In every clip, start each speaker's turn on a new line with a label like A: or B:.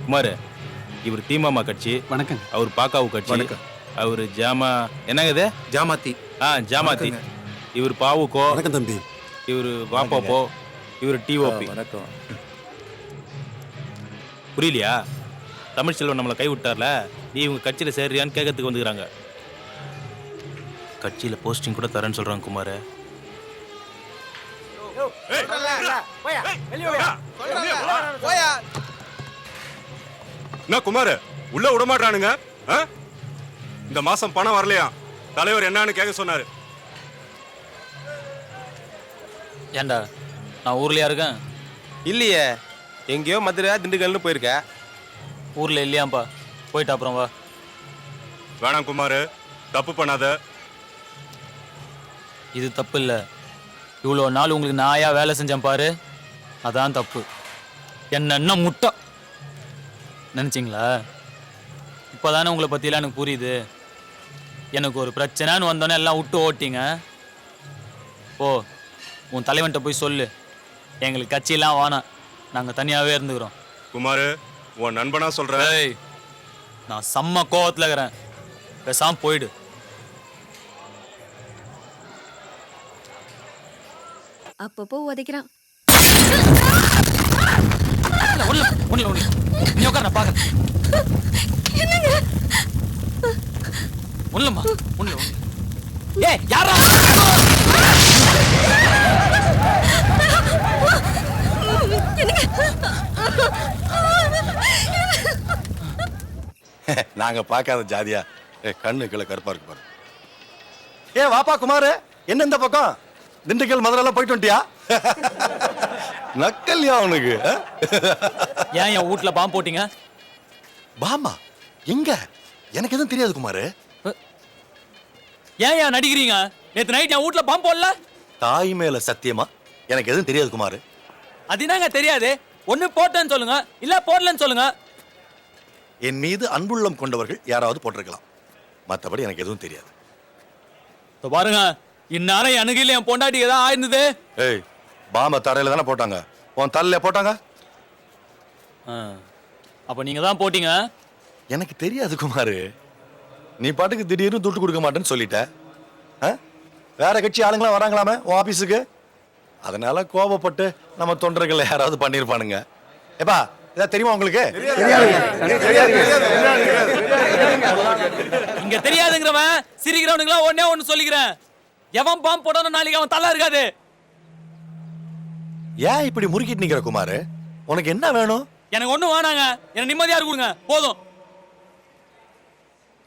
A: குமார், இவர் தீமாமா கட்சி.
B: வணக்கம்.
A: அவர் பாக்காவு கட்சி.
C: வணக்கம்.
A: அவர் ஜாமா என்னங்க இது?
C: ஜாமாத்தி.
A: ஜாமாத்தி. இவர் பாவுக்கோ.
D: வணக்கம் தம்பி.
A: இவர் வாப்பாப்போ. இவர் டிஓபி.
C: வணக்கம்.
A: புரியலையா? தமிழ் செல்வன் நம்மளை கை விட்டார்ல, நீ இவங்க கட்சியில் சேர்றியான்னு கேட்கறதுக்கு வந்துக்கிறாங்க. கட்சியில் போஸ்டிங் கூட தரேன்னு சொல்றாங்க குமார்.
E: என்ன குமார் உள்ள விடமாட்டானுங்க? இந்த மாசம் பணம் வரலையா? தலைவர் என்னன்னு கேட்க சொன்னாரு.
A: ஏண்டா நான் ஊர்லயா இருக்கேன்?
F: இல்லையே, எங்கேயோ மதுரை திண்டுக்கல்னு போயிருக்க.
A: ஊர்ல இல்லையாப்பா, போயிட்டு அப்புறம் வா.
E: வேணாம் குமார், தப்பு பண்ணாத.
A: இது தப்பு இல்லை. இவ்வளோ நாள் உங்களுக்கு நாயா வேலை செஞ்சேன் பாரு, அதான் தப்பு. என்ன முட்டை நினைச்சிங்களா? இப்போதானே உங்களை பற்றிலாம் எனக்கு புரியுது. எனக்கு ஒரு பிரச்சனைன்னு வந்தோன்னே எல்லாம் விட்டு ஓட்டிங்க. ஓ, உன் தலைவன்கிட்ட போய் சொல்லு, எங்களுக்கு கட்சியெல்லாம் வேணாம், நாங்கள் தனியாகவே இருந்துக்கிறோம்.
E: குமார், உன் நண்பனா சொல்றேன்.
A: நான் செம்ம கோவத்தில் இருக்கிறேன், பேசாம போயிடு.
G: அப்பப்போ உதைக்கிறான்.
A: நீ உட்கார பாக்க. ஒண்ணுமா ஒண்ணு. ஏய் யாரா?
D: நாங்க பார்க்காத ஜாதியா கண்ணு கீழே கருப்பா இருக்கு பாரு.
C: வாப்பா குமார், என்ன இந்த பக்கம்? திண்டுக்கல் மதுரெல்லாம் போயிட்டு வந்துட்டியா?
D: நக்கல்யா அவனுக்கு.
A: ஏன் என் வீட்டுல பாம்பு போட்டீங்க?
D: பாமா எங்க? எனக்கு எதுவும் தெரியாது குமாரு.
A: ஏன் நடிக்கிறீங்க? நேத்து நைட் என் வீட்டுல பாம்பு போடல.
D: தாய் மேல சத்தியமா எனக்கு எதுவும் தெரியாது குமாரு.
A: அது என்னங்க தெரியாது? ஒண்ணு போட்டேன்னு சொல்லுங்க, இல்ல போடலன்னு சொல்லுங்க.
D: என் மீது அன்புள்ளம் கொண்டவர்கள் யாராவது போட்டிருக்கலாம், மற்றபடி எனக்கு எதுவும் தெரியாது.
A: பாருங்க, இந்நேரம் எனக்கு இல்ல என் பொண்டாட்டிக்கு தான் ஆயிருந்தது.
D: ஏய், பாம தரையில தானே போட்டாங்க, உன் தலையில போட்டாங்க.
A: அப்ப நீங்க தான் போட்டீங்க.
D: எனக்கு தெரியாது குமாரு. நீ பாட்டுக்கு திடீர்னு துட்டு கொடுக்க மாட்டேன்னு சொல்லிட்ட. வேற கட்சி ஆளுங்களாம் வராங்களாமே உன் ஆபீஸுக்கு, அதனால கோபப்பட்டு நம்ம தொண்டர்கள் யாராவது பண்ணிருப்பானுங்க. ஏப்பா இதை தெரியுமா உங்களுக்கு?
A: இங்க தெரியாதுங்கிறவன் சிரிக்கிறவனுங்களா ஒன்னே ஒண்ணு சொல்லிக்கிறேன், எவன் பாம்பு போடணும் நாளைக்கு அவன் தலை இருக்காது.
D: ஏன் இப்படி முறுக்கிட்டு நிக்கிற குமாரு? உனக்கு என்ன வேணும்?
A: எனக்கு ஒண்ணும் வேணாங்க, எனக்கு நிம்மதியா கொடுங்க போதும்.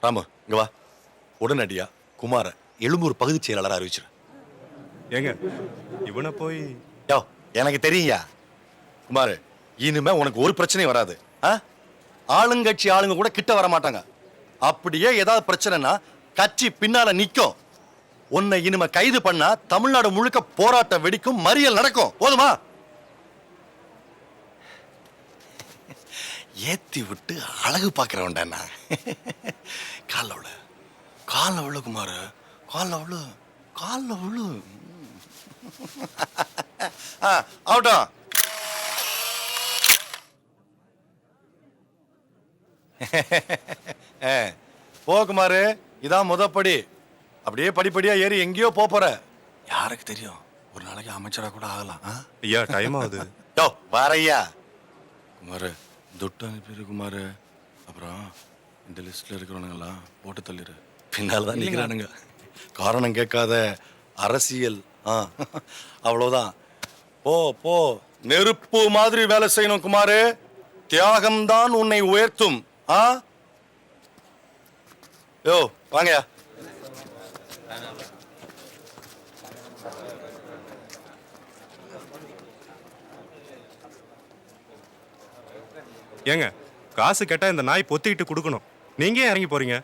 D: ராமு இங்க வா. உடனடியா குமார எழும்பூர் பகுதி செயலாளர் அறிவிச்சிரு.
E: ஏங்க இவனை போய்
D: யோ, எனக்கு தெரியுயா குமாரு, இனிமே உனக்கு ஒரு பிரச்சனையும் வராது. ஆளுங்கட்சி ஆளுங்க கூட கிட்ட வர மாட்டாங்க. அப்படியே ஏதாவது பிரச்சனைனா கட்சி பின்னால நிக்கும். உன்னை இனிமே கைது பண்ணா தமிழ்நாடு முழுக்க போராட்டம் வெடிக்கும், மறியல் நடக்கும். போதுமா? ஏத்தி விட்டு அழகு பாக்குறவன்டா நான். கால விழு, கால விழு குமாரு, கால விழு, கால விழு. ஆகட்டும். போ குமாரு, இதான் முதப்படி. அப்படியே படிப்படியா ஏறி எங்கேயோ போற. யாருக்கு தெரியும், ஒரு நாளைக்கு அமைச்சரா கூட ஆகலாம்.
E: ஐயா டைம் ஆகுது.
D: யோ வாரையா குமாரு, துட்டு அனுப்பிடு குமாரு. அப்புறம் இந்த லிஸ்ட்ல இருக்கிறவனுங்கெல்லாம் போட்டு தள்ளிடு. பின்னால்தான் நிக்கிறானுங்க. காரணம் கேட்காத அரசியல். அவ்வளவுதான். போ போ, நெருப்பு மாதிரி வேலை செய்யணும் குமாரு. தியாகம்தான் உன்னை உயர்த்தும். யோ வாங்கயா.
E: ஏங்க காசு கேட்டா இந்த நாய் பொத்திக்கிட்டு கொடுக்கணும், நீங்க ஏன் இறங்கி போறீங்க?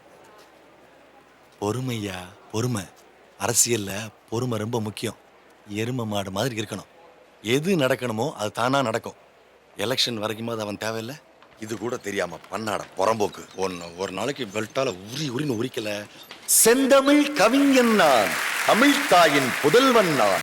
D: பொறுமையா, பொறுமை. அரசியல்ல பொறுமை ரொம்ப முக்கியம். எருமை மாடு மாதிரி இருக்கணும். எது நடக்கணுமோ அது தானா நடக்கும். எலெக்ஷன் வரைக்கும் அது அவன் தேவையில்லை. இது கூட தெரியாம பண்ணாட புறம்போக்கு. ஒரு நாளைக்கு பெல்ட்டால உரின்னு உரிக்கல. செந்தமிழ் கவிஞன் நான், தமிழ் தாயின் புதல்வன் நான்.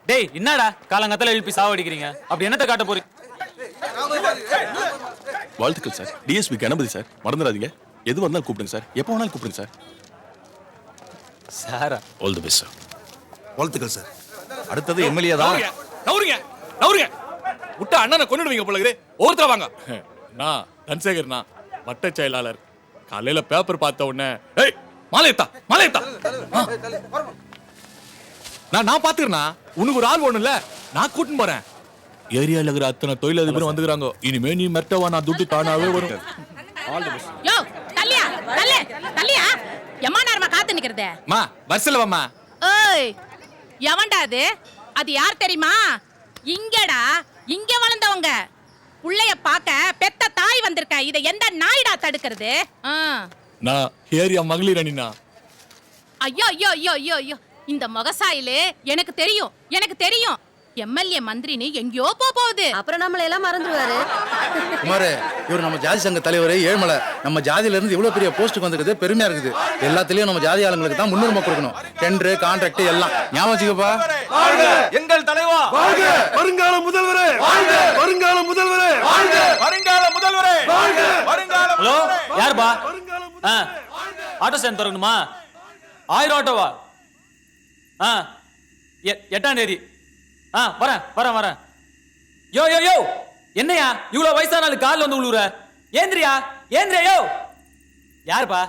A: டேய் என்னடா காலங்கத்துல எழுப்பி சாவடிக்கிறீங்க அப்படி என்னத்தை காட்ட போறீங்க?
B: வாழ்த்துக்கள் சார். டிஎஸ்பி கணபதி சார், மறந்துடாதீங்க. எது வந்தாலும் கூப்பிடுங்க சார், எப்போ வேணாலும் கூப்பிடுங்க சார்.
A: சாரா
B: ஆல் தி பெஸ்ட் சார்.
C: வாழ்த்துக்கள் சார். அடுத்தது எம்எல்ஏ தான்.
H: நவுருங்க நவுருங்க விட்டா அண்ணனை கொண்டுடுவீங்க போல இருக்குது. ஒருத்தர வாங்க. நான் தன்சேகர்ண்ணா, வட்ட செயலாளர். காலையில பேப்பர் பார்த்த உடனே ஏய் மாலையத்தா மாலையத்தா நான் பாத்துக்கிறேண்ணா. உனக்கு ஒரு ஆள் ஒண்ணுல்ல, நான் கூட்டின்னு போறேன். ஏரியால இருக்கிற அத்தனை தொழிலதிபரும் வந்துக்கிறாங்க. இனிமே நீ மெட்டவா, நான் துட்டு தானாவே வரும்.
I: யோ தள்ளியா தள்ளு தள்ளியா எம்மா நேரமா காத்து நிக்கிறதே.
H: மா வரிசையில வாம்மா.
I: ஏய் எவன்டா அது? அது யார் தெரியுமா? இங்கடா, இங்க வளர்ந்தவங்க. புள்ளைய பாக்க பெத்த தாய் வந்திருக்க. இத எந்த நாய்டா தடுக்கிறது?
H: நான் ஏரியா மகளிர் அணினா.
I: ஐயோ ஐயோ ஐயோ ஐயோ ஐயோ, இந்த முகசாயிலே எனக்கு தெரியும், எனக்கு தெரியும். எம்எல்ஏ மந்திரின்னு எங்கேயோ போகுது.
G: அப்புறம் நம்மள எல்லாம் மறந்துடுவாரு.
C: குமார், இவர் நம்ம ஜாதி சங்க தலைவர் ஏழ்மலை. நம்ம ஜாதியில இருந்து இவ்வளவு பெரிய போஸ்ட்டுக்கு வந்திருக்குது பெருமையா இருக்குது. எல்லாத்துலயும் நம்ம ஜாதி ஆளுங்களுக்கு தான் முன்னுரிமை கொடுக்கணும். டெண்டர், கான்ட்ராக்ட் எல்லாம் ஞாபகம் வச்சுக்கப்பா.
F: எங்கள் தலைவா
C: வருங்கால முதல்வரே, வருங்கால முதல்வரே,
F: வருங்கால முதல்வரே, வருங்கால
A: ஹலோ யாருப்பா? ஆட்டோ ஸ்டாண்ட் திறக்கணுமா? 1000 ஆட்டோவா? 8ஆம் தேதி. வரேன் வரேன் வரேன். யோ யோ யோ, என்னையா இவ்வளவு வயசான ஆளு காலில் வந்து விழுவுற? ஏந்திரியா ஏந்திரியா. யோ யாருப்பா?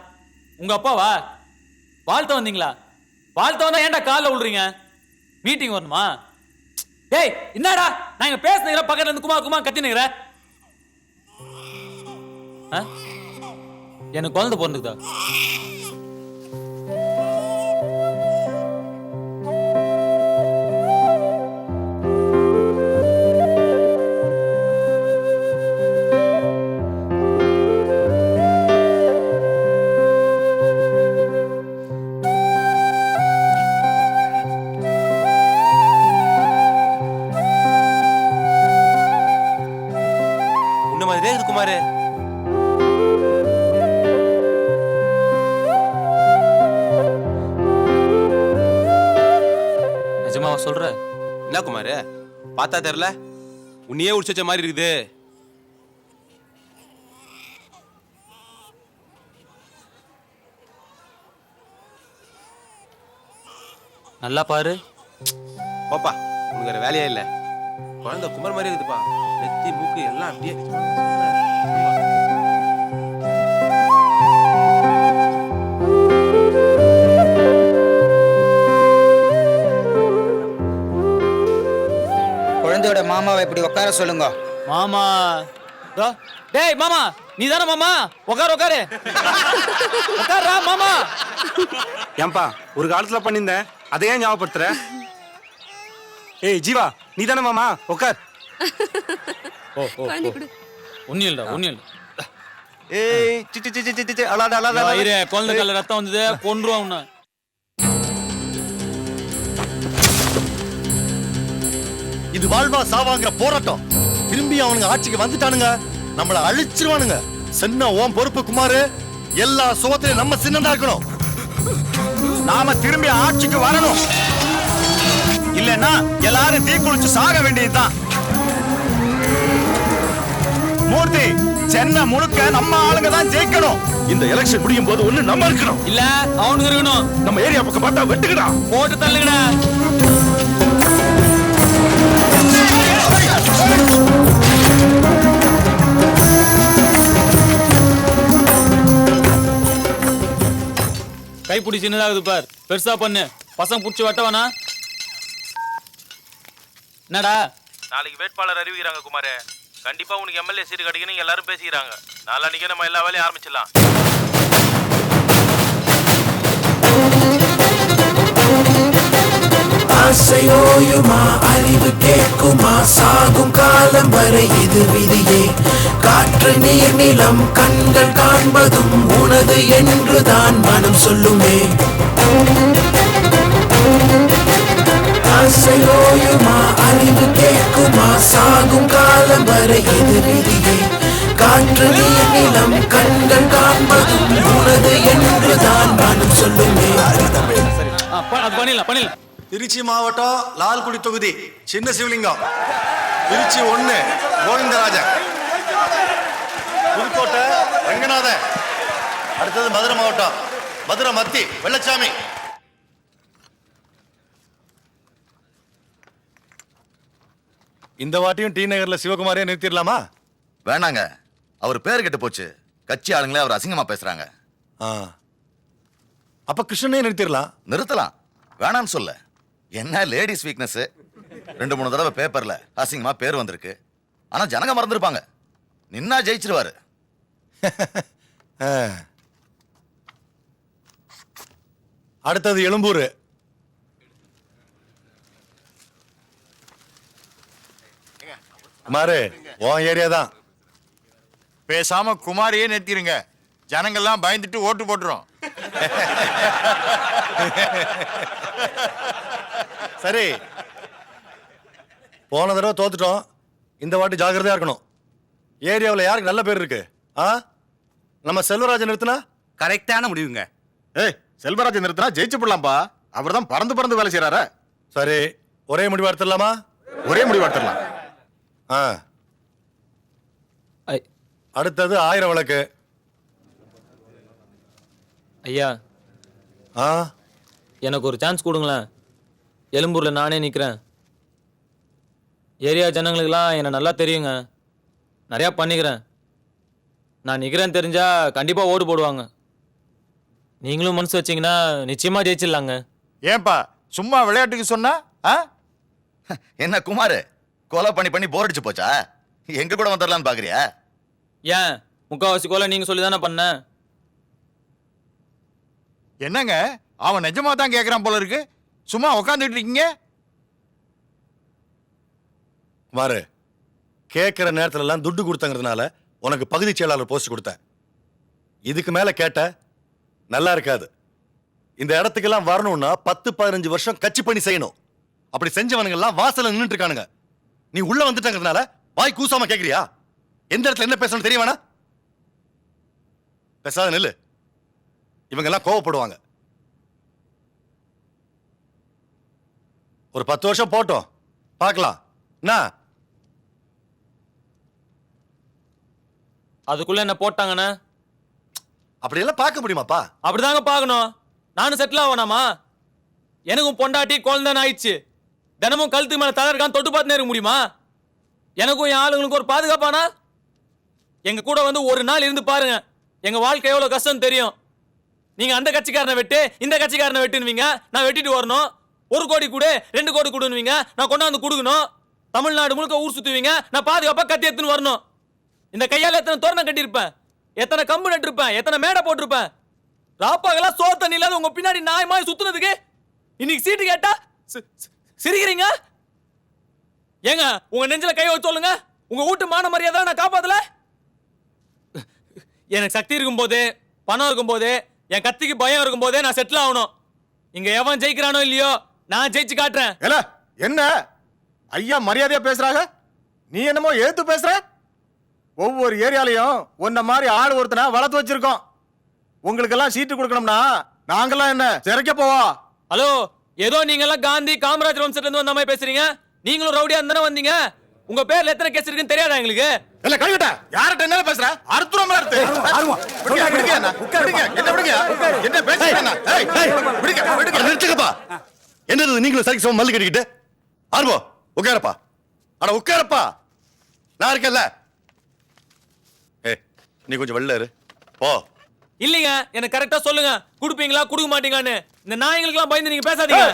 A: உங்க அப்பாவா? வாழ்த்த வந்தீங்களா? வாழ்த்த வந்தா ஏன்டா காலில் விழுறீங்க? மீட்டிங் வரணுமா? டேய் என்னடா நாங்க பேசுனீங்க, பக்கத்துல இருந்து குமா குமா கத்தினுங்கிற. எனக்கு குழந்தை பிறந்துக்குதா?
F: உன்ன மாதிரியே இது குமாரு.
A: நிஜமாவா சொல்ற?
F: என்ன குமாரு, பார்த்தா தெரியல? உன்னையே உடிச்ச மாதிரி இருக்குது.
A: நல்லா பாரு.
F: பாப்பா உனக்கு வேற வேலையே இல்ல. குழந்தை குமார் மாதிரி இருக்குதுப்பா. நெத்தி மூக்கு எல்லாம் அப்படியே.
J: குழந்தையோட மாமாவை இப்படி உட்கார சொல்லுங்க.
A: மாமா டேய் மாமா, நீ தானே மாமா? உட்காரு உட்காரு உட்காரா மாமா.
C: ஏன்பா ஒரு காலத்துல பண்ணிருந்தேன், அதையே ஞாபகப்படுத்துற? ஏய் ஜீவா, நீ தானே மாமா? உட்கார்.
A: ஒன்னும் இல்ல ஒன்னும் இல்ல.
C: ஏய் சிச்சி சிச்சி சிச்சி அலாடா அலாடா.
A: குழந்தை கால ரத்தம் வந்தது, கொன்றுவா உன்னை.
D: இது வாழ்வா சாவாங்கிற போராட்டம். திரும்பி அவனுங்க ஆட்சிக்கு வந்துட்டானுங்க, நம்மள அழிச்சிருவானுங்க. சின்ன ஓம் பொறுப்பு குமாரு. எல்லா சுகத்திலையும் நம்ம சின்னதா இருக்கணும்.
C: நாம திரும்பி ஆட்சிக்கு வரணும், இல்லன்னா எல்லாரும் தீ குளிச்சு சாக வேண்டியதுதான். மூர்த்தி, சென்னை முழுக்க நம்ம ஆளுங்க தான் ஜெயிக்கணும்.
B: இந்த எலெக்ஷன் முடியும் போது ஒண்ணு நம்ம இருக்கணும்.
A: இல்ல அவனுக்கு இருக்கணும்.
B: நம்ம ஏரியா பக்கம் பார்த்தா வெட்டுக்கடா,
A: போட்டு தள்ளுங்கடா. கைப்பிடி சின்னதாகுது பார், பெருசா பண்ணு. பசங்க புடிச்சு வெட்டவானா? என்னடா
F: நாளைக்கு வேட்பாளர் அறிவிக்கிறாங்க குமாரே. கண்டிப்பா உனக்கு எம்எல்ஏ சீட்டு கிடைக்கணும் எல்லாரும் பேசிக்கிறாங்க. நாளைக்கு நம்ம எல்லா வேலையும் ஆரம்பிச்சிடலாம்.
K: ஆசையோயுமா அறிவு கேட்குமா சாகும் காலம் வரை இது விதியே. காற்று நீர் நிலம் கண்கள் காண்பதும் உனது என்றுதான் மனம் சொல்லுமே. ஆசையோயுமா அறிவு கேட்குமா சாகும் காலம் வரை இது விதியே. காற்று நீர் நிலம் கண்கள் காண்பதும் உனது என்றுதான் மனம் சொல்லுமே.
A: பண்ணிடலாம் பண்ணிடலாம்.
D: திருச்சி மாவட்டம் லால்குடி தொகுதி சின்ன சிவலிங்கம். திருச்சி 1 கோவிந்தராஜன். புதுக்கோட்டை ரங்கநாதன். அடுத்தது மதுரை மாவட்டம் மதுரை மத்தி வெள்ளச்சாமி. இந்த வாட்டியும் டி நகர்ல சிவகுமாரே நிறுத்திடலாமா?
L: வேணாங்க, அவர் பேர் கெட்டு போச்சு. கட்சி ஆளுங்களே அவர் அசிங்கமா பேசுறாங்க.
D: அப்ப கிருஷ்ணனே நிறுத்திடலாம்.
L: நிறுத்தலாம், வேணான்னு சொல்ல. என்ன லேடிஸ் வீக்னஸ். 2-3 தடவை பேப்பர்ல அசிங்கமா பேர் வந்திருக்கு. ஆனா ஜனங்க மறந்துருப்பாங்க. நின்னா ஜெயிச்சிருவாரு.
D: அடுத்தது எழும்பூர். குமாரு, உன் ஏரியா தான்.
L: பேசாம குமாரியே நிறுத்திடுங்க. ஜனங்கள்லாம் பயந்துட்டு ஓட்டு போட்டுரும்.
D: சரி, போன தடவை தோத்துட்டோம். இந்த வாட்டி ஜாக்கிரதையா இருக்கணும். ஏரியாவில் யாருக்கு நல்ல பேர் இருக்கு? நம்ம செல்வராஜன் நிறுத்தினா
L: கரெக்டான முடிவுங்க.
D: ஏய், செல்வராஜன் நிறுத்தினா ஜெயிச்சு போடலாம்ப்பா. அவர் தான் பறந்து பறந்து வேலை செய்யறாரு. சரி, ஒரே முடிவு எடுத்துடலாமா? ஒரே முடிவு எடுத்துடலாம். அடுத்தது 1000 விளக்கு.
A: ஐயா, எனக்கு ஒரு சான்ஸ் கொடுங்களேன். எழும்பூர்ல நானே நிக்கிறேன். ஏரியா ஜனங்களுக்கெல்லாம் என்னை நல்லா தெரியுங்க. நிறையா பண்ணிக்கிறேன். நான் நிக்கிறேன்னு தெரிஞ்சா கண்டிப்பா ஓட்டு போடுவாங்க. நீங்களும் மனசு வச்சீங்கன்னா நிச்சயமா ஜெயிச்சிடலாங்க.
L: ஏன்பா சும்மா விளையாட்டுக்கு சொன்னா? என்ன குமாரு, கொலை பண்ணி போர் அடிச்சு போச்சா? எங்க கூட வந்துடலான்னு பாக்குறியா?
A: ஏன் முக்காவாசி கொலை நீங்க சொல்லி தானே பண்ண?
L: என்னங்க, அவன் நிஜமா தான் கேக்குறான் போல இருக்கு. சும்மா உட்காந்துட்டு இருக்கீங்க.
D: குமாரு, கேட்கிற நேரத்துல எல்லாம் துட்டு கொடுத்தங்கிறதுனால உனக்கு பகுதி செயலாளர் போஸ்ட் கொடுத்தேன். இதுக்கு மேல கேட்ட நல்லா இருக்காது. இந்த இடத்துக்கெல்லாம் வரணும்னா 10-15 வருஷம் கட்சி பண்ணி செய்யணும். அப்படி செஞ்சவனுங்க எல்லாம் வாசல்ல நின்னுட்டு இருக்கானுங்க. நீ உள்ள வந்துட்டங்கிறதுனால வாய் கூசாம கேக்குறியா? எந்த இடத்துல என்ன பேசணும் தெரிய வேணா? பேசாத நில்லு. இவங்க எல்லாம் கோவப்படுவாங்க. ஒரு 10 வருஷம் போட்டோம், பார்க்கலாம். என்ன
A: அதுக்குள்ள என்ன போட்டாங்கண்ணா?
D: அப்படியெல்லாம் பார்க்க முடியுமாப்பா?
A: அப்படிதாங்க பார்க்கணும். நானும் செட்டில் ஆகணாமா? எனக்கும் பொண்டாட்டி குழந்தைன்னு ஆயிடுச்சு. தினமும் கழுத்து மேல தலை இருக்கான்னு தொட்டு பார்த்துனே இருக்க முடியுமா? எனக்கும் என் ஆளுங்களுக்கும் ஒரு பாதுகாப்பானா? எங்க கூட வந்து ஒரு நாள் இருந்து பாருங்க, எங்க வாழ்க்கை எவ்வளவு கஷ்டம் தெரியும். நீங்க அந்த கட்சிக்காரனை வெட்டு, இந்த கட்சிக்காரனை வெட்டுனுவீங்க, நான் வெட்டிட்டு வரணும். 1 கோடி கொடு, 2 கோடி கொடுன்னுவீங்க, நான் கொண்டாந்து கொடுக்கணும். தமிழ்நாடு முழுக்க ஊர் சுத்துவீங்க, நான் பாதுகாப்பா கத்தி எடுத்துன்னு வரணும். இந்த கையால எத்தனை தோரணம் கட்டியிருப்பேன், எத்தனை கம்பு நட்டிருப்பேன், எத்தனை மேடை போட்டிருப்பேன். ராப்பாகலாம் சோறு தண்ணி இல்லாத உங்க பின்னாடி நாய் மாதிரி சுத்துனதுக்கு இன்னைக்கு சீட்டு கேட்டா சிரிக்கிறீங்க. ஏங்க உங்க நெஞ்சில கை வச்சு சொல்லுங்க, உங்க வீட்டு மான மரியாதை நான் காப்பாத்தல. எனக்கு சக்தி இருக்கும் போது, பணம் இருக்கும் போது, என் கத்திக்கு பயம் இருக்கும் போதே நான் செட்டில் ஆகணும். இங்க எவன் ஜெயிக்கிறானோ இல்லையோ, நான் ஜெயிச்சு காட்டுறேன்.
L: என்ன ஐயா மரியாதையா பேசுறாங்க, நீ என்னமோ ஏத்து பேசுற? ஒவ்வொரு ஏரியாலையும் உன்ன மாதிரி ஆள் ஒருத்தனை வளர்த்து வச்சிருக்கோம். உங்களுக்கெல்லாம் சீட்டு கொடுக்கணும்னா நாங்கெல்லாம் என்ன சிறைக்க போவா?
A: ஹலோ, ஏதோ நீங்க எல்லாம் காந்தி காமராஜர் வம்சத்துல இருந்து வந்த மாதிரி பேசுறீங்க. நீங்களும் ரவுடியா இருந்தானே வந்தீங்க. உங்க பேர்ல எத்தனை கேஸ் இருக்குன்னு தெரியாதா எங்களுக்கு?
L: இல்ல கழுவிட்ட யார்கிட்ட என்ன பேசுற? அறுத்துறோம்ல அறுத்து. என்ன பேசுறீங்க?
D: நிறுத்துக்கப்பா. என்னது நீங்களும் சரிக்கு சமம் மல்லு கட்டிக்கிட்டு? ஆர்வோ உட்காரப்பா. அட உட்காரப்பா, நான் இருக்கேன்ல. நீ கொஞ்சம் வெளில இரு போ.
A: இல்லீங்க, எனக்கு கரெக்டா சொல்லுங்க, குடுப்பீங்களா குடுக்க மாட்டீங்கன்னு. இந்த நாய்களுக்கு எல்லாம் பயந்து நீங்க பேசாதீங்க.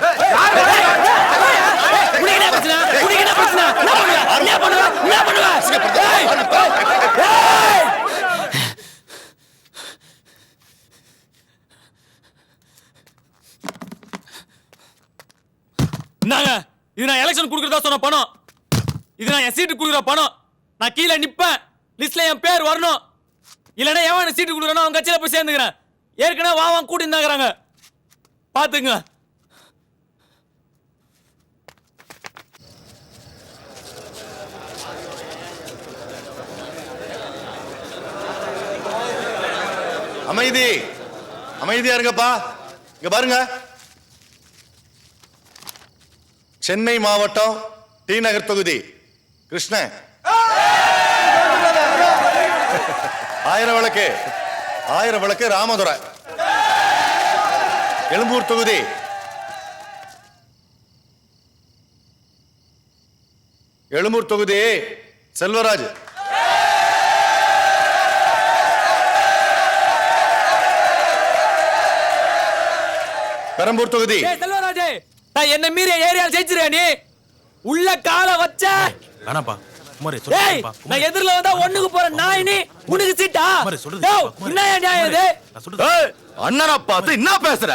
A: இந்தாங்க, இது நான் எலெக்ஷன் குடுக்கறதா சொன்ன பணம். இது நான் என் சீட்டு குடுக்குற பணம். நான் கீழே நிப்பேன், லிஸ்ட்ல என் பேர் வரணும். இல்லைன்னா எவன் சீட்டு கொடுக்குறானோ அவங்க கட்சியில போய் சேர்ந்துக்கிறேன். ஏற்கனவே வாவான் கூட்டி இருந்தாங்கிறாங்க, பாத்துங்க.
D: அமைதி, அமைதியா இருங்கப்பா. இங்க பாருங்க, சென்னை மாவட்டம் டி நகர் தொகுதி கிருஷ்ணன். 1000 விளக்கு ராமதுரை. எழும்பூர் தொகுதி செல்வராஜ். பெரம்பூர் தொகுதி
A: செல்வராஜே, நான் என்ன மீறி ஏரியால ஜெயிச்சிருக்கேன். நீ உள்ள கால வச்ச
F: வேணாப்பா குமாரே,
A: ஏய், நான் எதிரில வந்தா ஒண்ணுக்கு போறேன். நான் இனி உனக்கு சீட்டா? டேய், என்ன நியாயம் இது?
C: அண்ணனை பார்த்து என்ன பேசுற?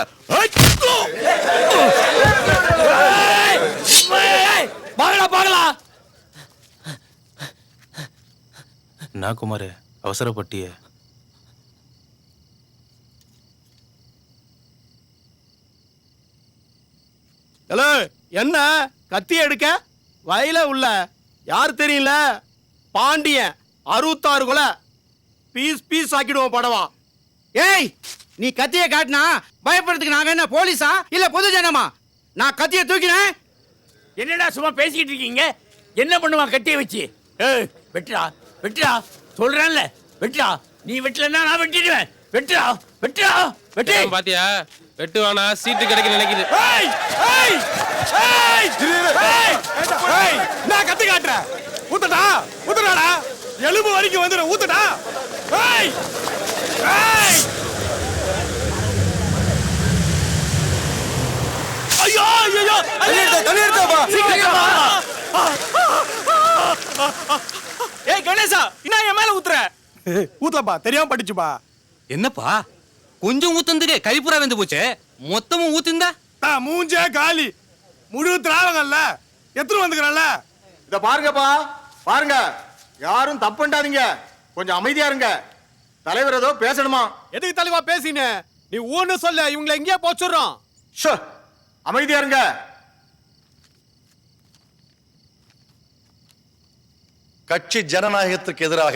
A: பாகலா பாகலா.
F: என்ன குமாரே அவசரப்பட்டியே?
L: ஹலோ, என்ன கத்தி எடுக்க வயல உள்ள யார் தெரியல? பாண்டியன் 66 கொலை பீஸ் ஆக்கிடுவோம் படவா.
J: ஏய், நீ கத்திய காட்டினா பயப்படுறதுக்கு நாங்க என்ன போலீஸா இல்ல பொது ஜனமா? நான் கத்திய தூக்கினேன்.
A: என்னடா சும்மா பேசிக்கிட்டு இருக்கீங்க? என்ன பண்ணுவான் கட்டிய வச்சு? ஏய், வெட்டுடா வெட்டுடா சொல்றேன்ல, வெட்டுடா. நீ வெட்டலன்னா நான் வெட்டிடுவேன். வெட்டுடா வெட்டுடா வெட்டி.
F: பாத்தியா, வெட்டுவானா சீட்டு கிடைக்க நினைக்குது.
L: ஏய் ஏய் ஏய் ஏய் ஏய், நான் கத்தி காட்டுறேன். ஊத்துடாடா, எலும்பு வரைக்கும் வந்துடும். ஊத்துடா. ஏய் ஏய், ஐயோ ஐயோ, தள்ளிடுப்பா. ஏய் கணேசா, என்ன என் மேல ஊத்துற? ஊத்தலப்பா, தெரியாம படிச்சுப்பா.
F: என்னப்பா கொஞ்சம் ஊத்துறதுக்கு கைப்புறா வந்து போச்சு, மொத்தமும் ஊத்திருந்தா
L: மூஞ்சே காலி. முழு திராவகல்ல எத்தனை வந்துக்கிறல்ல. இத பாருங்கப்பா, பாருங்க, யாரும் தப்புண்டாதீங்க, கொஞ்சம் அமைதியா இருங்க. தலைவர் ஏதோ பேசணுமா? எதுக்கு தலைவா பேசினே? நீ ஊன்னு சொல்ல, இவங்களை எங்கேயா போச்சுறோம். அமைதியா இருங்க.
D: கட்சி ஜனநாயகத்துக்கு எதிராக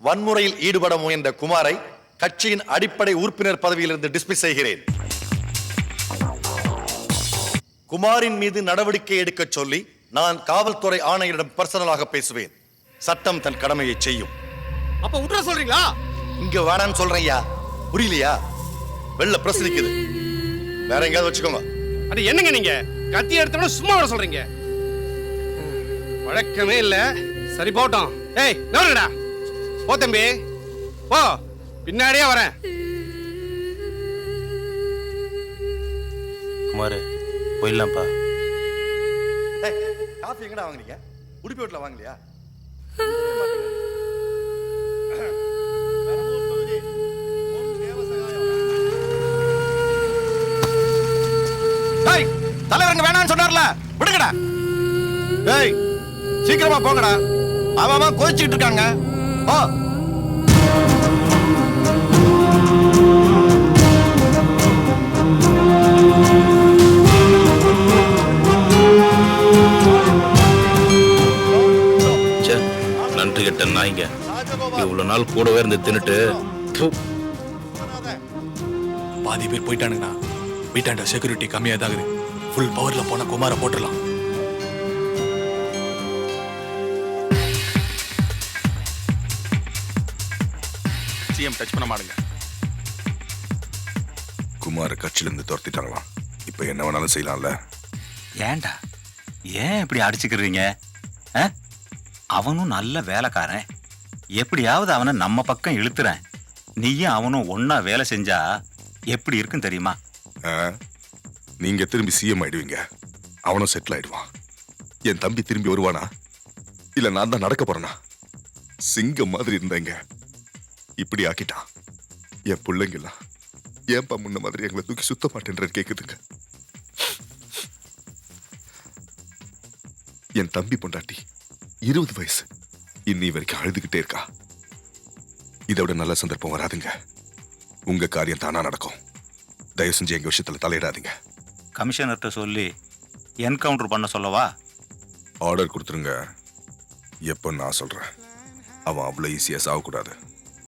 D: வன்முறையில் ஈடுபட முயன்ற குமாரை கட்சியின் அடிப்படை உறுப்பினர் பதவியிலிருந்து டிஸ்மிஸ் செய்கிறேன். குமாரின் மீது நடவடிக்கை எடுக்க சொல்லி நான் காவல்துறை ஆணையரிடம் பர்சனலாக பேசுவேன். சட்டம் தன் கடமையை செய்யும்.
L: அப்ப உத்தர சொல்றீங்களா?
D: இங்க வேணான்னு சொல்றேன்யா, புரியலையா? வெள்ள பிரஸ் நிக்குது, வேற எங்கயாவது வச்சுக்கோங்க.
L: அது என்னங்க நீங்க கத்தி எடுத்தவன சும்மா வர சொல்றீங்க? வழக்கமே இல்ல. சரி போட்டோம். ஏய் நவருடா, போ தம்பி போ, பின்னாடியே வரேன்.
F: குமாரே போயிடலாம்ப்பா.
D: காஃபி எங்கடா வாங்குறீங்க? உடுப்பி வீட்டுல வாங்கலையா?
L: தலைவருங்க வேணாம்னு சொன்னார்ல, விடுங்கடா. ஏய் சீக்கிரமா போங்கடா, அவன் கோச்சிட்டு இருக்காங்க. போ.
F: நன்றி கெட்ட நாய்ங்க, இவ்வளவு நாள் கூடவே இருந்து தின்னுட்டு
H: பாதி பேர் போயிட்டானுங்கண்ணா. வீட்டாண்ட செக்யூரிட்டி கம்மியா தான் இருக்குது. ஃபுல் பவர்ல போன குமார போட்டுடலாம்.
B: சிஎம் டச் பண்ண மாடுங்க.
E: குமார கட்சியில இருந்து துரத்திட்டாங்களாம். இப்ப என்ன வேணாலும் செய்யலாம்ல.
M: ஏன்டா ஏன் இப்படி அடிச்சுக்கிறீங்க? அவனும் நல்ல வேலைக்காரன், எப்படியாவது அவனை நம்ம பக்கம் இழுத்துறேன். நீயும் அவனும் ஒன்னா வேலை செஞ்சா எப்படி இருக்கும் தெரியுமா?
E: நீங்க திரும்பி சிஎம் ஆயிடுவீங்க, அவனும் செட்டில் ஆயிடுவான். என் தம்பி திரும்பி வருவானா இல்ல நான் தான் நடக்க போறேனா? சிங்கம் மாதிரி இருந்தேங்க, இப்படி ஆக்கிட்டான். என் பிள்ளைங்கெல்லாம் ஏன்பா முன்ன மாதிரி எங்களை தூக்கி சுத்த மாட்டேன்ற கேக்குதுங்க. என் தம்பி பொண்டாட்டி 20 வயசு, இன்னி வரைக்கும் அழுதுகிட்டே இருக்கா. இதோட நல்ல சந்தர்ப்பம் வராதுங்க. உங்க காரியம் தானா நடக்கும். தயவு செஞ்சு எங்க விஷயத்துல தலையிடாதீங்க.
M: கமிஷனர்கிட்ட சொல்லி என்கவுண்டர் பண்ண சொல்லவா?
E: ஆர்டர் கொடுத்துருங்க. எப்ப நான் சொல்றேன், அவன் அவ்வளவு ஈஸியா சாகக்கூடாது.